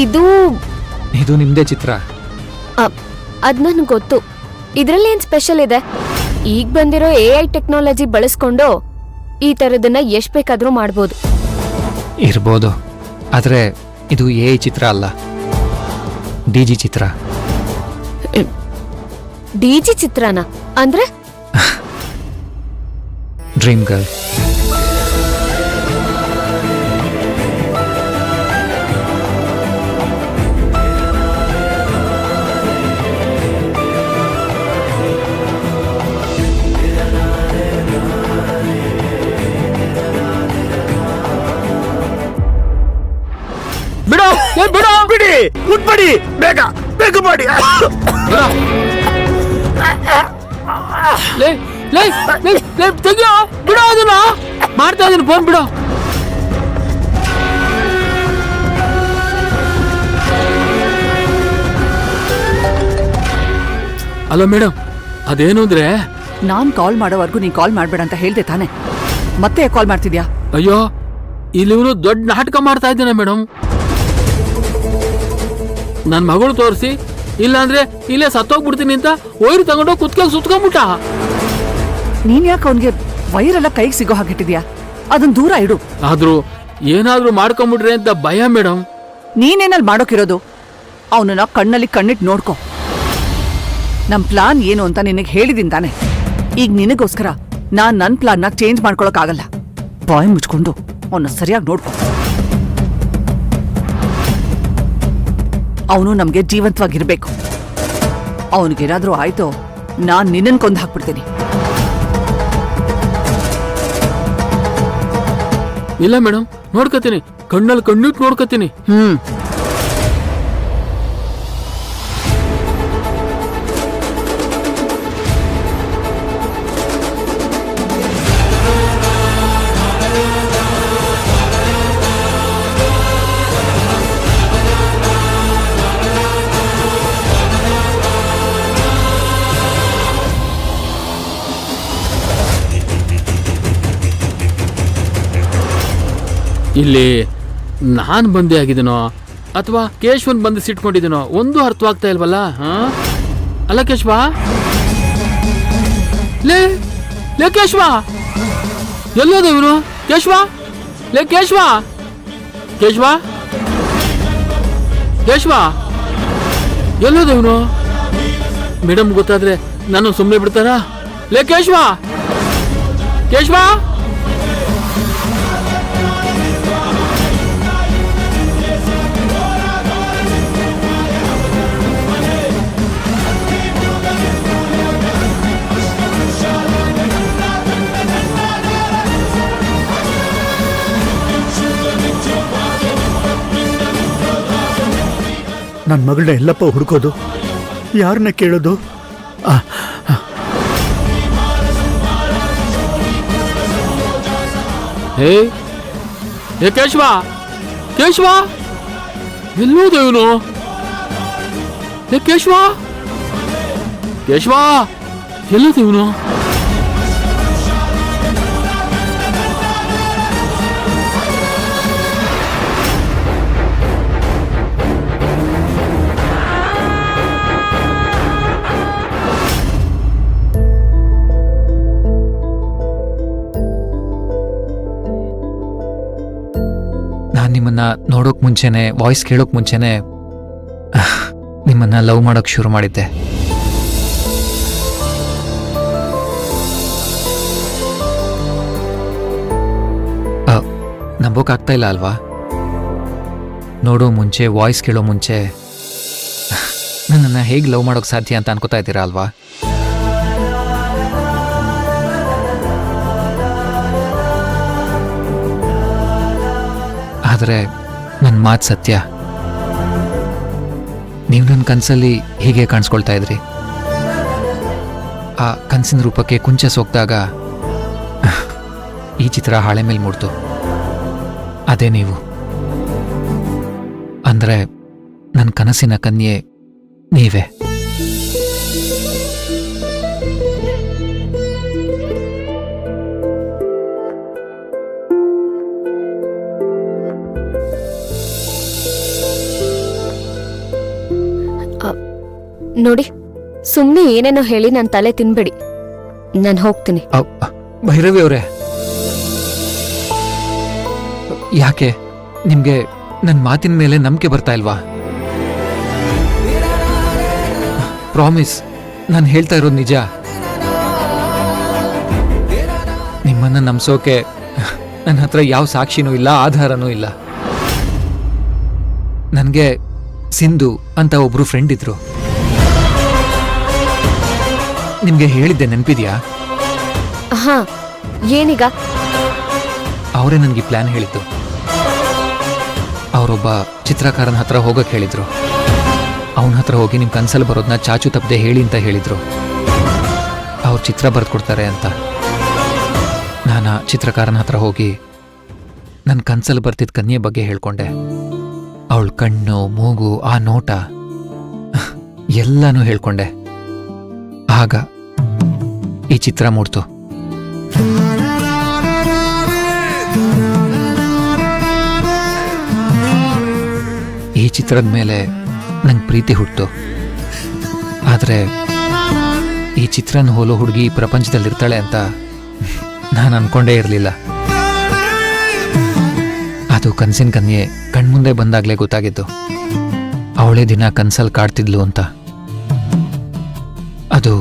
ಇದು ಇದು ನಿಮ್ದೇ ಚಿತ್ರ? ಅದ್ ನನ್ಗೆ ಗೊತ್ತು. ಇದ್ರಲ್ಲಿ ಏನ್ ಸ್ಪೆಷಲ್ ಇದೆ? ಈಗ ಬಂದಿರೋ AI ಟೆಕ್ನಾಲಜಿ ಬಳಸ್ಕೊಂಡು ಈ ತರದನ್ನ ಎಷ್ಟ್ ಬೇಕಾದ್ರೂ ಮಾಡ್ಬೋದು. ಇರ್ಬೋದು, ಆದ್ರೆ ಇದು AI ಚಿತ್ರ ಅಲ್ಲ, DG ಚಿತ್ರ. DG ಚಿತ್ರನ ಅಂದ್ರೆ? Dream girl. ಬಿಡಿ, ಮುಟ್ಬೇಡಿ, ಬೇಗ ಬೇಗ ಮಾಡಿ. ತೆಗಿಯೋ, ಬಿಡೋ ಅದನ್ನ, ಮಾಡ್ತಾ ಇದೀನಿ, ಫೋನ್ ಬಿಡೋ. ಅಲೋ ಮೇಡಮ್, ಅದೇನು ಅಂದ್ರೆ ನಾನ್ ಕಾಲ್ ಮಾಡೋವರೆಗೂ ನೀನ್ ಕಾಲ್ ಮಾಡ್ಬೇಡ ಅಂತ ಹೇಳ್ದೆ ತಾನೆ, ಮತ್ತೆ ಕಾಲ್ ಮಾಡ್ತಿದ್ಯಾ? ಅಯ್ಯೋ, ಇಲ್ಲಿ ಇವನು ದೊಡ್ಡ ನಾಟಕ ಮಾಡ್ತಾ ಇದ್ದಾನೆ ಮೇಡಮ್. ನನ್ನ ಮಗಳು ತೋರಿಸಿ, ಇಲ್ಲಾಂದ್ರೆ ಇಲ್ಲೇ ಸತ್ತೋಗ್ಬಿಡ್ತೀನಿ ಅಂತ ವೈರ್ ತಗೊಂಡೋಗಿ ಕುತ್ಕೊಂಡು ಸುತ್ಕೊಂಡ್ಬಿಟ್ಟ. ನೀನ್ ಯಾಕೆ ಅವನ್ಗೆ ವೈರೆಲ್ಲ ಕೈಗೆ ಸಿಗೋ ಹಾಗಿಟ್ಟಿದ್ಯಾ? ಅದನ್ ದೂರ ಇಡು. ಆದ್ರೂ ಏನಾದ್ರೂ ಮಾಡ್ಕೊಂಬಿಟ್ರೆ ಅಂತ ಭಯ ಮೇಡಮ್. ನೀನೇನಲ್ಲಿ ಮಾಡೋಕಿರೋದು? ಅವನನ್ನ ಕಣ್ಣಲ್ಲಿ ಕಣ್ಣಿಟ್ಟು ನೋಡ್ಕೊ. ನಮ್ ಪ್ಲಾನ್ ಏನು ಅಂತ ನಿನಗೆ ಹೇಳಿದೀನಿ ತಾನೆ. ಈಗ ನಿನಗೋಸ್ಕರ ನಾನ್ ನನ್ ಪ್ಲಾನ್ನ ಚೇಂಜ್ ಮಾಡ್ಕೊಳಕ್ ಆಗಲ್ಲ. ಬಾಯ್ ಮುಚ್ಕೊಂಡು ಅವನ್ನ ಸರಿಯಾಗಿ ನೋಡ್ಕೊ. ಅವನು ನಮ್ಗೆ ಜೀವಂತವಾಗಿರ್ಬೇಕು. ಅವನಿಗೇನಾದ್ರೂ ಆಯ್ತೋ, ನಾನ್ ನಿನ್ನನ್ ಕೊಂದು ಹಾಕ್ಬಿಡ್ತೀನಿ. ಇಲ್ಲ ಮೇಡಮ್, ನೋಡ್ಕತೀನಿ, ಕಣ್ಣಲ್ಲಿ ಕಣ್ಣಿಟ್ಟು ನೋಡ್ಕತೀನಿ. ಇಲ್ಲಿ ನಾನ್ ಬಂದೇ ಆಗಿದ್ದೀನೋ ಅಥವಾ ಕೇಶವನ್ ಬಂದು ಸಿಟ್ಕೊಂಡಿದ್ದೀನೋ ಒಂದು ಅರ್ಥವಾಗ್ತಾ ಇಲ್ವಲ್ಲ. ಅಲ್ಲ ಕೇಶವ, ಲೇ ಲೇ ಕೇಶವ, ಎಲ್ಲೋದ ಇವನು? ಕೇಶವ, ಲೇ ಕೇಶವ, ಕೇಶವ, ಕೇಶವ, ಎಲ್ಲೋದ ಇವನು? ಮೇಡಮ್ ಗೊತ್ತಾದ್ರೆ ನಾನು ಸುಮ್ಮನೆ ಬಿಡ್ತಾರ? ಲೇ ಕೇಶವ, ಕೇಶವ, ನನ್ನ ಮಗಳನ್ನ ಎಲ್ಲಪ್ಪ ಹುಡುಕೋದು? ಯಾರನ್ನ ಕೇಳೋದು? ಹೇ ಕೇಶವ, ಕೇಶವ, ಎಲ್ಲೋದ ಇವನು? ಕೇಶವ, ಕೇಶವ, ಎಲ್ಲೋದ ಇವನು? ನಿಮ್ಮನ್ನ ನೋಡೋಕ್ ಮುಂಚೆನೆ, ವಾಯ್ಸ್ ಕೇಳೋಕ್ ಮುಂಚೆನೆ ನಿಮ್ಮನ್ನ ಲವ್ ಮಾಡೋಕ್ ಶುರು ಮಾಡಿದ್ದೆ. ನಂಬೋಕಾಗ್ತಾ ಇಲ್ಲ ಅಲ್ವಾ? ನೋಡೋ ಮುಂಚೆ, ವಾಯ್ಸ್ ಕೇಳೋ ಮುಂಚೆ ನನ್ನನ್ನು ಹೇಗೆ ಲವ್ ಮಾಡೋಕ್ ಸಾಧ್ಯ ಅಂತ ಅನ್ಕೋತಾ ಇದ್ದೀರಾ ಅಲ್ವಾ? ಆದರೆ ನನ್ನ ಮಾತು ಸತ್ಯ. ನೀವು ನನ್ನ ಕನಸಲ್ಲಿ ಹೀಗೆ ಕಾಣಿಸ್ಕೊಳ್ತಾ ಇದ್ರಿ. ಆ ಕನಸಿನ ರೂಪಕ್ಕೆ ಕುಂಚ ಸೋಕ್ದಾಗ ಈ ಚಿತ್ರ ಹಾಳೆ ಮೇಲೆ ಮೂಡ್ತು. ಅದೇ ನೀವು. ಅಂದರೆ ನನ್ನ ಕನಸಿನ ಕನ್ಯೆ ನೀವೇ. ನೋಡಿ, ಸುಮ್ಮನೆ ಏನೇನೋ ಹೇಳಿ ನನ್ನ ತಲೆ ತಿನ್ಬೇಡಿ. ನಾನು ಹೋಗ್ತೀನಿ. ಭೈರವಿ ಅವರೇ, ಯಾಕೆ ನಿಮ್ಗೆ ನನ್ನ ಮಾತಿನ ಮೇಲೆ ನಂಬಿಕೆ ಬರ್ತಾ ಇಲ್ವಾ? ಪ್ರಾಮಿಸ್, ನಾನು ಹೇಳ್ತಾ ಇರೋದು ನಿಜ. ನಿಮ್ಮನ್ನ ನಂಬಿಸೋಕೆ ನನ್ನ ಹತ್ರ ಯಾವ ಸಾಕ್ಷಿನೂ ಇಲ್ಲ, ಆಧಾರನೂ ಇಲ್ಲ. ನನಗೆ ಸಿಂಧು ಅಂತ ಒಬ್ರು ಫ್ರೆಂಡ್ ಇದ್ರು. ನಿಮ್ಗೆ ಹೇಳಿದ್ದೆ ನೆನಪಿದ್ಯಾ? ಹಾ, ಏನೀಗ? ಅವರೇ ನನಗೆ ಪ್ಲಾನ್ ಹೇಳಿದ್ದು. ಅವರೊಬ್ಬ ಚಿತ್ರಕಾರನ ಹತ್ರ ಹೋಗಕ್ಕೆ ಹೇಳಿದ್ರು. ಅವನ ಹತ್ರ ಹೋಗಿ ನಿಮ್ಮ ಕನ್ಸಲ್ಲಿ ಬರೋದನ್ನ ಚಾಚು ತಪ್ಪದೆ ಹೇಳಿ ಅಂತ ಹೇಳಿದ್ರು. ಅವ್ರು ಚಿತ್ರ ಬರೆದುಕೊಡ್ತಾರೆ ಅಂತ. ನಾನು ಚಿತ್ರಕಾರನ ಹತ್ರ ಹೋಗಿ ನನ್ನ ಕನ್ಸಲ್ಲಿ ಬರ್ತಿದ್ದ ಕನ್ಯೆ ಬಗ್ಗೆ ಹೇಳ್ಕೊಂಡೆ. ಅವಳ ಕಣ್ಣು, ಮೂಗು, ಆ ನೋಟ ಎಲ್ಲನೂ ಹೇಳ್ಕೊಂಡೆ. ಆಗ ಈ ಚಿತ್ರ ಮೂಡ್ತು. ಈ ಚಿತ್ರದ ಮೇಲೆ ನಂಗೆ ಪ್ರೀತಿ ಹುಟ್ಟು. ಆದರೆ ಈ ಚಿತ್ರನ ಹೋಲೋ ಹುಡುಗಿ ಪ್ರಪಂಚದಲ್ಲಿರ್ತಾಳೆ ಅಂತ ನಾನು ಅನ್ಕೊಂಡೇ ಇರಲಿಲ್ಲ. ಅದು ಕನಸಿನ ಕನ್ಯೆ ಕಣ್ಮುಂದೆ ಬಂದಾಗಲೇ ಗೊತ್ತಾಗಿದ್ದು. ಅವಳೇ ದಿನ ಕನ್ಸಲ್ಲಿ ಕಾಡ್ತಿದ್ಲು ಅಂತ. ಅದು